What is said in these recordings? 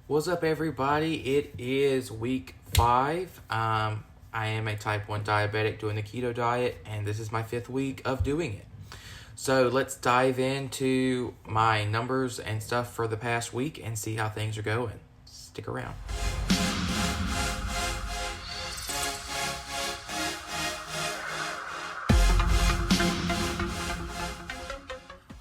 What's up, everybody? It is week 5. I am a type 1 diabetic doing the keto diet, and this is my 5th week of doing it. So let's dive into my numbers and stuff for the past week and see how things are going. Stick around.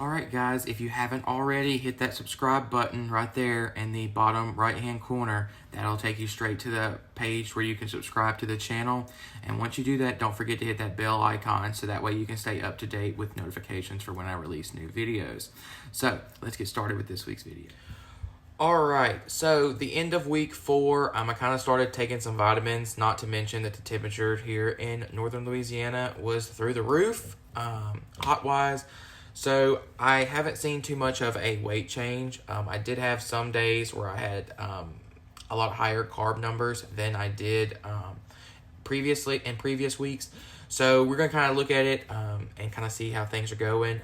Alright guys, if you haven't already, hit that subscribe button right there in the bottom right hand corner. That'll take you straight to the page where you can subscribe to the channel. And once you do that, don't forget to hit that bell icon so that way you can stay up to date with notifications for when I release new videos. So let's get started with this week's video. Alright, so the end of week 4, I kind of started taking some vitamins, not to mention that the temperature here in northern Louisiana was through the roof, hot-wise. So I haven't seen too much of a weight change. I did have some days where I had a lot higher carb numbers than I did previously in previous weeks. So we're going to kind of look at it and kind of see how things are going.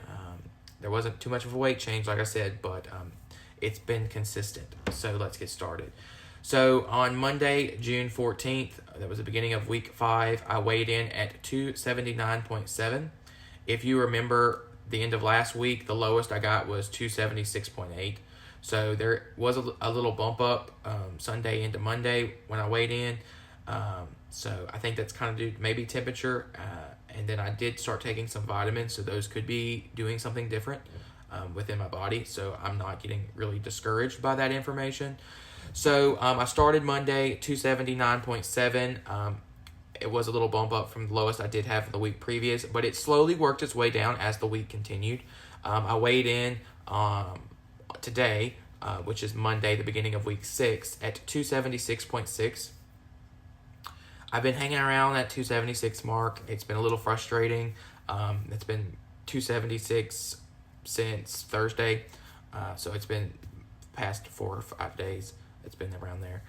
There wasn't too much of a weight change, like I said, but it's been consistent. So let's get started. So on Monday, June 14th, that was the beginning of week 5, I weighed in at 279.7. If you remember, the end of last week, the lowest I got was 276.8. So there was a little bump up Sunday into Monday when I weighed in. So I think that's kind of due to maybe temperature. And then I did start taking some vitamins, so those could be doing something different within my body. So I'm not getting really discouraged by that information. So I started Monday 279.7. It was a little bump up from the lowest I did have the week previous, but it slowly worked its way down as the week continued. I weighed in today, which is Monday, the beginning of week 6, at 276.6. I've been hanging around that 276 mark. It's been a little frustrating. It's been 276 since Thursday, so it's been past 4 or 5 days. It's been around there.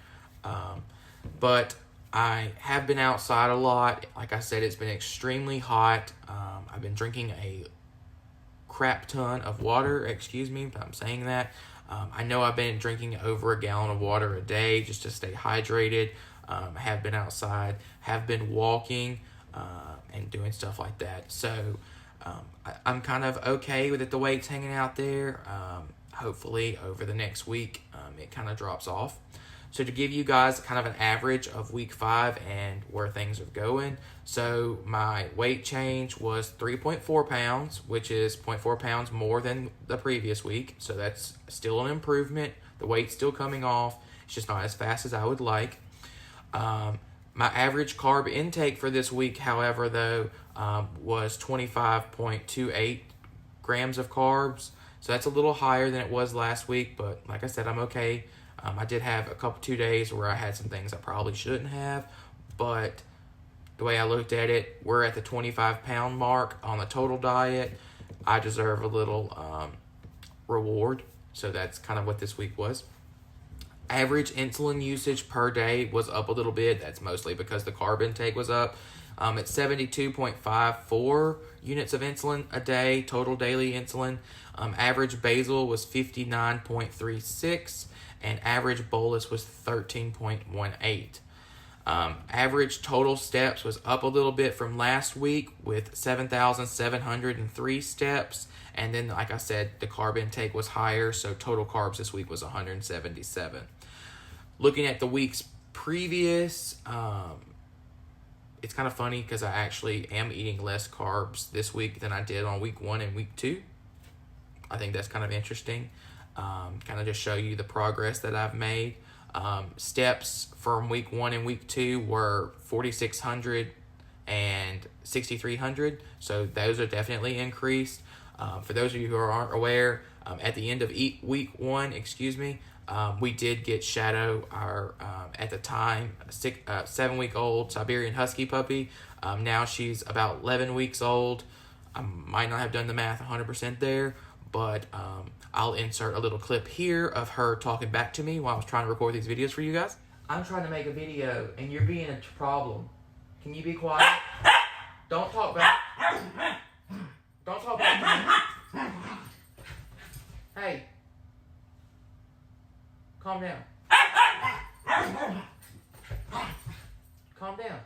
But I have been outside a lot. Like I said, it's been extremely hot. I've been drinking a crap ton of water. Excuse me if I'm saying that. I know I've been drinking over a gallon of water a day just to stay hydrated. I have been outside, have been walking, and doing stuff like that. So I'm kind of okay with it, the weight's hanging out there. Hopefully over the next week, it kind of drops off. So to give you guys kind of an average of week 5 and where things are going, so my weight change was 3.4 pounds, which is 0.4 pounds more than the previous week. So that's still an improvement. The weight's still coming off. It's just not as fast as I would like. My average carb intake for this week, however, though, was 25.28 grams of carbs. So that's a little higher than it was last week, but like I said, I'm okay. I did have 2 days where I had some things I probably shouldn't have, but the way I looked at it, we're at the 25-pound mark on the total diet. I deserve a little reward, so that's kind of what this week was. Average insulin usage per day was up a little bit. That's mostly because the carb intake was up. It's 72.54 units of insulin a day, total daily insulin. Average basal was 59.36. and average bolus was 13.18. Average total steps was up a little bit from last week with 7,703 steps. And then, like I said, the carb intake was higher, so total carbs this week was 177. Looking at the weeks previous, it's kind of funny because I actually am eating less carbs this week than I did on week 1 and week 2. I think that's kind of interesting. Kind of just show you the progress that I've made. Steps from week 1 and week 2 were 4,600 and 6,300. So those are definitely increased. For those of you who aren't aware, at the end of week 1, we did get Shadow, our, at the time, 7-week-old Siberian Husky puppy. Now she's about 11 weeks old. I might not have done the math 100% there, but I'll insert a little clip here of her talking back to me while I was trying to record these videos for you guys. I'm trying to make a video, and you're being a problem. Can you be quiet? Don't talk back. Don't talk back to me. Hey. Calm down. Calm down.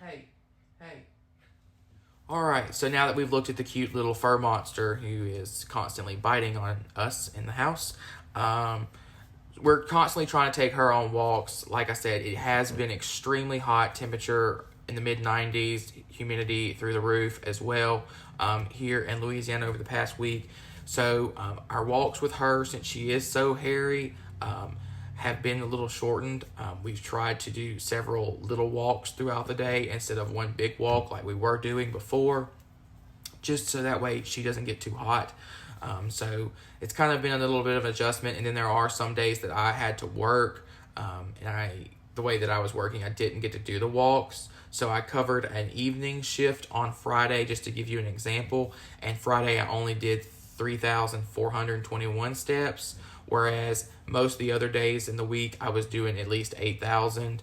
Hey. All right, so now that we've looked at the cute little fur monster who is constantly biting on us in the house, we're constantly trying to take her on walks. Like I said, it has been extremely hot, temperature in the mid-90s, humidity through the roof as well here in Louisiana over the past week. So our walks with her, since she is so hairy, have been a little shortened. We've tried to do several little walks throughout the day instead of one big walk like we were doing before, just so that way she doesn't get too hot. So it's kind of been a little bit of an adjustment. And then there are some days that I had to work, and the way that I was working, I didn't get to do the walks. So I covered an evening shift on Friday, just to give you an example. And Friday I only did 3,421 steps, whereas most of the other days in the week I was doing at least 8,000.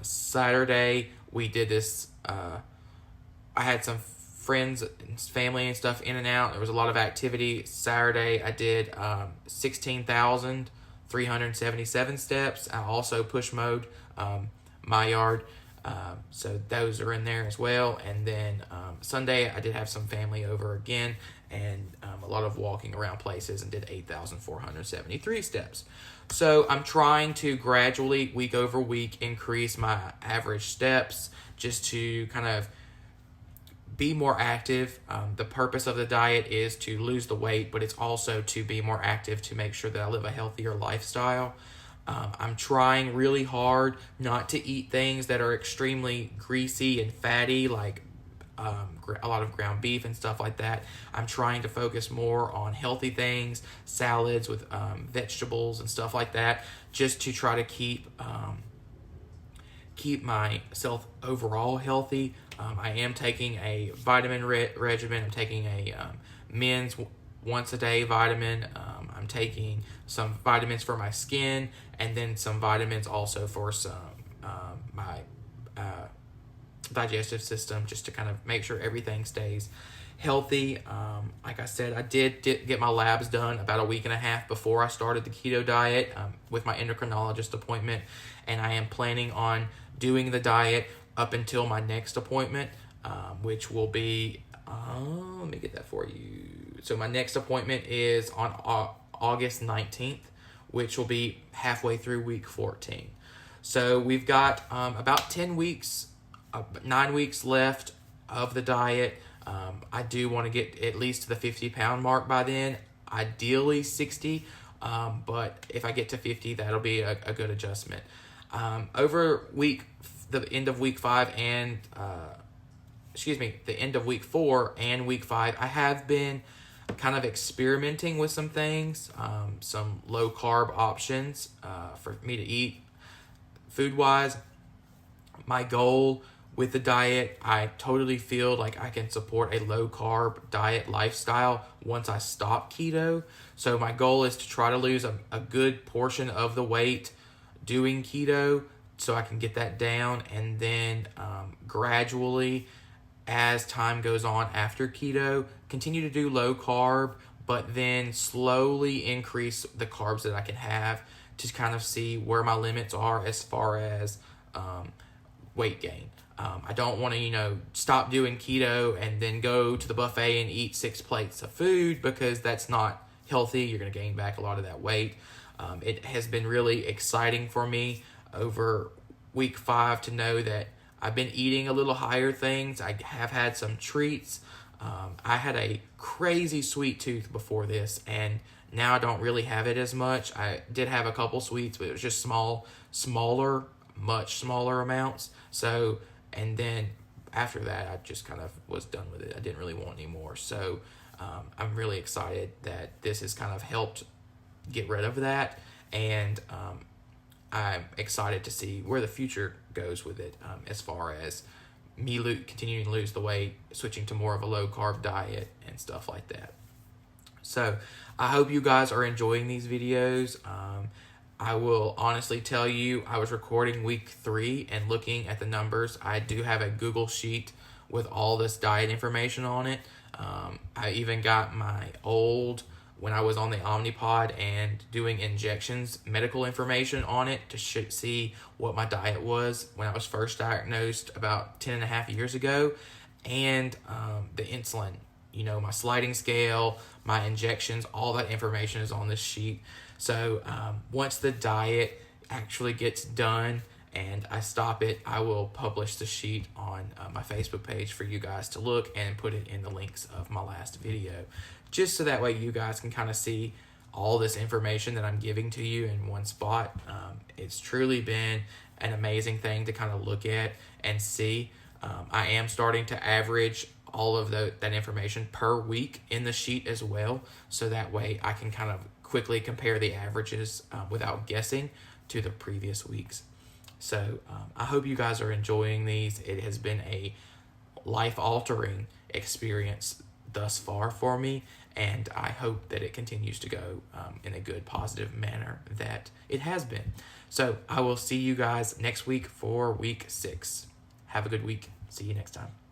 Saturday we did this. I had some friends and family and stuff in and out. There was a lot of activity. Saturday I did 16,377 steps. I also push mowed my yard. So those are in there as well. And then Sunday I did have some family over again, and a lot of walking around places, and did 8,473 steps. So I'm trying to gradually, week over week, increase my average steps just to kind of be more active. The purpose of the diet is to lose the weight, but it's also to be more active, to make sure that I live a healthier lifestyle. I'm trying really hard not to eat things that are extremely greasy and fatty, like a lot of ground beef and stuff like that. I'm trying to focus more on healthy things, salads with vegetables and stuff like that, just to try to keep myself overall healthy. I am taking a vitamin regimen. I'm taking a men's once a day vitamin. I'm taking some vitamins for my skin, and then some vitamins also for my digestive system, just to kind of make sure everything stays healthy. Like I said, I did get my labs done about a week and a half before I started the keto diet with my endocrinologist appointment, and I am planning on doing the diet up until my next appointment, which will be, let me get that for you. So my next appointment is on August 19th, which will be halfway through week 14. So we've got about 10 weeks, 9 weeks left of the diet. I do want to get at least to the 50-pound mark by then, ideally 60, but if I get to 50, that'll be a good adjustment. Over the end of week 5 and the end of week 4 and week 5, I have been kind of experimenting with some things, some low carb options for me to eat food wise. My goal with the diet, I totally feel like I can support a low carb diet lifestyle once I stop keto. So my goal is to try to lose a good portion of the weight doing keto, so I can get that down, and then gradually, as time goes on after keto, continue to do low carb, but then slowly increase the carbs that I can have to kind of see where my limits are as far as weight gain. I don't want to, stop doing keto and then go to the buffet and eat 6 plates of food, because that's not healthy. You're going to gain back a lot of that weight. It has been really exciting for me over week 5 to know that I've been eating a little higher things. I have had some treats. I had a crazy sweet tooth before this, and now I don't really have it as much. I did have a couple sweets, but it was just much smaller amounts. So, and then after that, I just kind of was done with it. I didn't really want any more. So I'm really excited that this has kind of helped get rid of that, and I'm excited to see where the future goes with it, as far as me continuing to lose the weight, switching to more of a low carb diet and stuff like that. So I hope you guys are enjoying these videos. I will honestly tell you, I was recording week 3 and looking at the numbers. I do have a Google sheet with all this diet information on it. I even got my old when I was on the Omnipod and doing injections, medical information on it to see what my diet was when I was first diagnosed about 10 and a half years ago, and the insulin, my sliding scale, my injections, all that information is on this sheet. So once the diet actually gets done and I stop it, I will publish the sheet on my Facebook page for you guys to look and put it in the links of my last video, just so that way you guys can kind of see all this information that I'm giving to you in one spot. It's truly been an amazing thing to kind of look at and see. I am starting to average all of that information per week in the sheet as well, so that way I can kind of quickly compare the averages without guessing to the previous weeks. So I hope you guys are enjoying these. It has been a life-altering experience thus far for me, and I hope that it continues to go in a good, positive manner that it has been. So I will see you guys next week for week 6. Have a good week. See you next time.